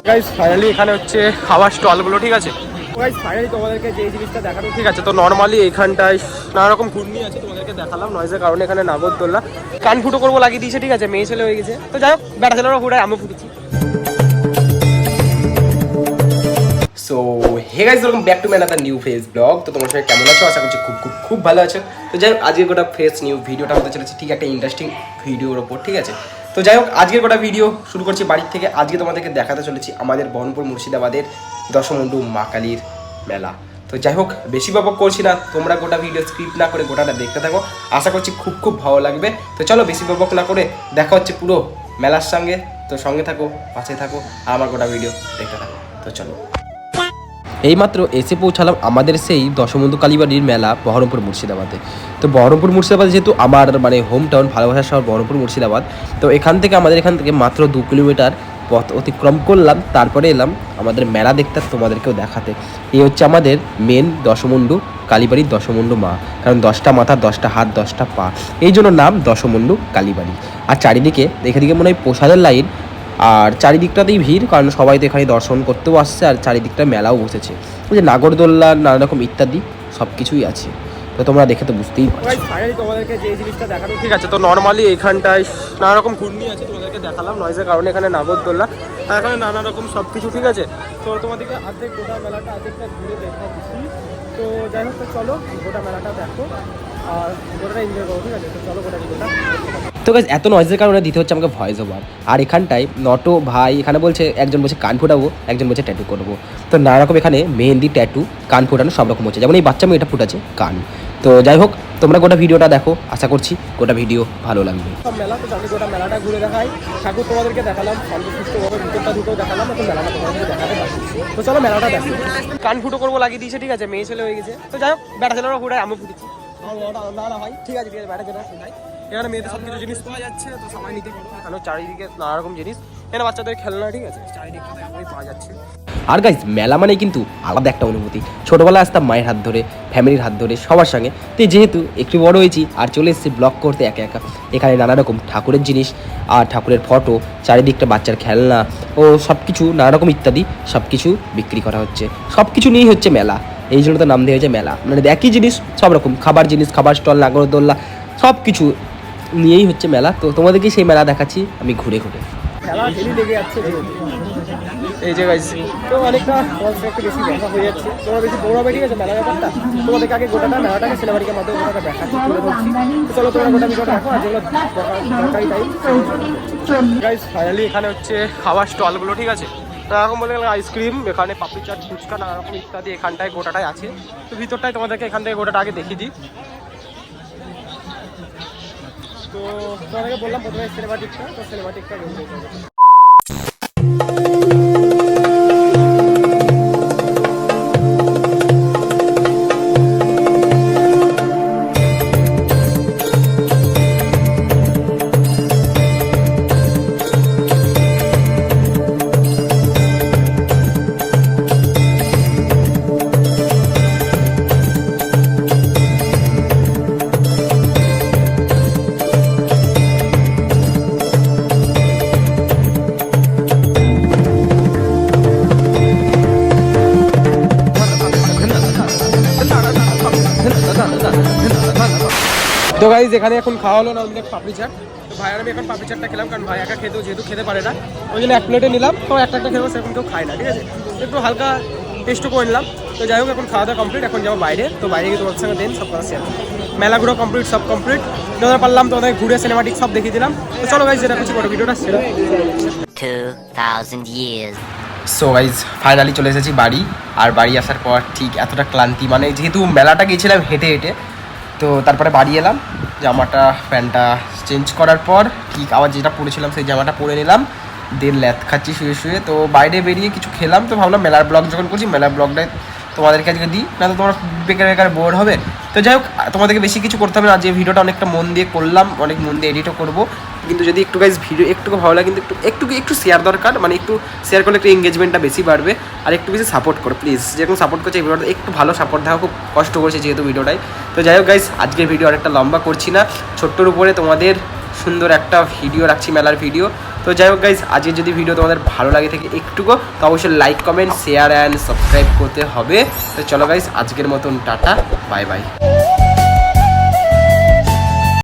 Guys finally এখানে হচ্ছে খাওয়ার স্টলগুলো, ঠিক আছে। গাইস ফাইনালি তোমাদেরকে যে জিনিসটা দেখানো, ঠিক আছে। তো নর্মালি এখানটায় নানা রকম ঘূর্ণি আছে, তোমাদেরকে দেখালাম নয়েজের কারণে। এখানে নাগরদোল্লা কান ফুটো করবো লাগিয়ে দিয়েছে, ঠিক আছে। মেয়ে ছেলে হয়ে গেছে, তো যাই হোক বেটা ছেলেরা ফুটায়, আমি ফুটেছি। So hey guys, welcome back to my another new face blog. তো তোমার সবাই কেমন আছো? আশা করছি খুব খুব খুব ভালো আছো। তো যাই হোক আজকের গোটা ফেস নিউ ভিডিওটা হতে চলেছে ঠিক একটা ইন্টারেস্টিং ভিডিওর ওপর, ঠিক আছে। তো যাই হোক আজকের গোটা ভিডিও শুরু করছি বাড়ির থেকে। আজকে তোমাদেরকে দেখাতে চলেছি আমাদের বহরমপুর মুর্শিদাবাদের দশমুন্ডু মা কালীর মেলা। তো যাই হোক বেশি বকবক করছি না, তোমরা গোটা ভিডিও স্ক্রিপ্ট না করে গোটাটা দেখতে থাকো, আশা করছি খুব খুব ভালো লাগবে। তো চলো বেশি বকবক না করে দেখা হচ্ছে পুরো মেলার সঙ্গে। তো সঙ্গে থাকো, পাশে থাকো, আর আমার গোটা ভিডিও দেখতে থাকো। তো চলো, এইমাত্র এসে পৌঁছালাম আমাদের সেই দশমুন্ডু কালীবাড়ির মেলা বহরমপুর মুর্শিদাবাদে। তো বহরমপুর মুর্শিদাবাদ যেহেতু আমার মানে হোম টাউন, ভালোবাসার শহর বহরমপুর মুর্শিদাবাদ। তো এখান থেকে আমাদের এখান থেকে মাত্র 2 কিলোমিটার পথ অতিক্রম করলাম, তারপরে এলাম আমাদের মেলা দেখতে, তোমাদেরকেও দেখাতে। এই হচ্ছে আমাদের মেন দশমুন্ডু কালীবাড়ির দশমুন্ডু মা, কারণ 10টা মাথা, 10টা হাত, 10টা পা, এই জন্য নাম দশমুন্ডু কালীবাড়ি। আর চারিদিকে এখানে মনে হয় প্রসাদের লাইন, আর চারিদিকটাতেই ভিড়, কারণ সবাই তো এখানে দর্শন করতেও আসছে, আর চারিদিকটা মেলাও বসেছে। ওই যে নাগরদোল্লা, নানা রকম ইত্যাদি সব কিছুই আছে। তো তোমরা দেখে তো বুঝতেই পারছো। ফাইনালি তোমাদেরকে যে জিনিসটা দেখানো, ঠিক আছে। তো নর্মালি এখানটায় নানা রকম ঘূর্ণি আছে, তোমাদেরকে দেখালাম নয়েজের কারণে। এখানে নাগরদোল্লা, আর এখানে নানা রকম সব কিছু, ঠিক আছে। তো তোমাদেরকে অর্ধেক গোটা মেলাটা অর্ধেকটা ঘুরে দেখাচ্ছি। তো যাই হোক, তো চলো গোটা মেলাটা দেখো আর গোটাটা এনজয় করো, ঠিক আছে। তো চলো গোটা ভিডিওটা। তো গাইস এত নয়েজের কারণে দিতে হচ্ছে আমাকে ভয়েস ওভার। আর এখানটায় নটো ভাই এখানে বলছে, একজন বলছে কান ফোটাবো, একজন বলছে ট্যাটু করবো। তো নানা রকম এখানে মেহেন্দি, ট্যাটু, কান ফোটানো সব রকম হচ্ছে। যেমন এই বাচ্চা মেয়েটা ফুটাচ্ছে কান। তো যাই হোক তোমরা গোটা ভিডিওটা দেখো, আশা করছি গোটা ভিডিও ভালো লাগবে। সব মেলা, তো আমি গোটা মেলাটা ঘুরে দেখাই, ঠাকুর তোমাদেরকে দেখালাম, শান্তশিষ্টভাবে ভিতরটা দুটো দেখালাম, তো মেলাটা তোমাদেরকে দেখাতে পারছি। তো চলো মেলাটা দেখো। কান ফুটো করবো লাগিয়ে দিয়েছে, ঠিক আছে। মেয়ে ছেলে হয়ে গেছে, তো যাই হোক বেটা ছেলেরা ফুটায়, আমি ফুটেছি। হয় ঠিক আছে, ঠিক আছে, বেটা ছেলেরা ফুটাই। এখানে মেয়েদের সব কিছু জিনিস পাওয়া যাচ্ছে, তো সবাই নিতে পারো। এখানে চারিদিকে নানা রকম জিনিস, এখানে বাচ্চাদের খেলনা, ঠিক আছে, চারিদিকে পাওয়া যাচ্ছে। আর গাইজ মেলা মানে কিন্তু আলাদা একটা অনুভূতি। ছোটোবেলায় আসতাম মায়ের হাত ধরে, ফ্যামিলির হাত ধরে, সবার সঙ্গে। তো যেহেতু একটু বড় হয়েছি আর চলে এসেছি ব্লগ করতে একা একা, এখানে নানা রকম ঠাকুরের জিনিস আর ঠাকুরের ফটো, চারিদিকটা বাচ্চার খেলনা ও সব কিছু নানা রকম ইত্যাদি সব কিছু বিক্রি করা হচ্ছে। সব কিছু নিয়েই হচ্ছে মেলা, এই জন্য তো নাম দেওয়া হয়েছে মেলা। মানে একই জিনিস সব রকম খাবার জিনিস, খাবার স্টল, নাগরদোল্লা সব কিছু নিয়েই হচ্ছে মেলা। তো তোমাদেরকে সেই মেলা দেখাচ্ছি আমি ঘুরে ঘুরে। খেলা ডেলি লেগে যাচ্ছে, এই যে গাইস তো অনেকটা একটু বেশি দেখা হয়ে যাচ্ছে। তোমরা বেশি দৌড়াবে, ঠিক আছে, মেলা ব্যাপারটা। তোমাদেরকে আগে গোটাটা মেলাটাকে সিনেমাটিকের মাধ্যমে গোটাটা দেখাচ্ছি, তুলে ধরছি। তো চলো তোমরা গোটা ভিডিওটা দেখো, আর যেগুলো দরকারি টাইম। গাইস ফাইনালি এখানে হচ্ছে খাওয়ার স্টলগুলো, ঠিক আছে। এরকম বলে গেলে আইসক্রিম, এখানে পাপড়ি চাট, ফুচকা, নানা রকম ইত্যাদি এখানটায় গোটাটাই আছে। তো ভিতরটাই তোমাদেরকে এখান থেকে গোটাটা আগে দেখিয়ে দিই। তো তোমাদেরকে বললাম প্রথমে সিনেমাটিকটা, তো সিনেমাটিকটা তো গাইজ এখানে এখন খাওয়া হলো নর্মালি পাপড়ি চাট। তো ভাই আর আমি এখন পাপড়ি চাটটা খেলাম, কারণ ভাই একা খেতেও যেহেতু খেতে পারে না, ওই জন্য এক প্লেটে নিলাম। তো একটা খেতেও সেরকম কেউ খায় না, ঠিক আছে, একটু হালকা টেস্টও করে নিলাম। তো যাই হোক এখন খাওয়া দাওয়া কমপ্লিট, এখন যাবো বাইরে। তো বাইরে গিয়ে তোমার সঙ্গে দেন সব কথা শেয়ার। মেলা ঘুরো কমপ্লিট, সব কমপ্লিট, যতটা পারলাম তোমাদের ঘুরে সিনেমাটিক সব দেখিয়ে দিলাম। তো চলো গাইজ যেটা কিছু বড় ভিডিওটা সেটা 2000 years। সো গাইজ ফাইনালি চলে এসেছি বাড়ি। আর বাড়ি আসার পর ঠিক এতটা ক্লান্তি, মানে যেহেতু মেলাটা গিয়েছিলাম হেঁটে হেঁটে, তো তারপরে বাড়ি এলাম, জামাটা প্যান্টটা চেঞ্জ করার পর ঠিক আবার যেটা পরেছিলাম সেই জামাটা পরে নিলাম, দেন ল্যাথ খাচ্ছি শুয়ে শুয়ে। তো বাইরে বেরিয়ে কিছু খেলাম, তো ভাবলাম মেলার ব্লগ যখন করছি মেলার ব্লগটাই তোমাদেরকে আজকে দিই, না তো তোমরা বেকার বেকার বোর হবে। তো যাই হোক তোমাদেরকে বেশি কিছু করতে হবে না, যে ভিডিওটা অনেকটা মন দিয়ে করলাম, অনেক মন দিয়ে এডিটও করবো। কিন্তু যদি একটু গাইজ ভিডিও একটু ভালো লাগে, কিন্তু একটু শেয়ার দরকার, মানে একটু শেয়ার করলে একটু এঙ্গেজমেন্টটা বেশি বাড়বে। আর একটু বেশি সাপোর্ট করো প্লিজ, যেরকম সাপোর্ট করছে এই ভিডিওটা একটু ভালো সাপোর্ট দেওয়া, খুব কষ্ট করছে যেহেতু ভিডিওটাই। তো যাই হোক গাইজ আজকের ভিডিও অনেকটা লম্বা করছি না, ছোট্টর উপরে তোমাদের সুন্দর একটা ভিডিও রাখছি, মেলার ভিডিও। তো যাই হোক গাইজ, আজকে যদি ভিডিও তোমাদের ভালো লাগে থাকে একটুকু, তো অবশ্যই like comment share and subscribe করতে হবে। তো চলো গাইজ, আজকের মতন টাটা, বাই বাই।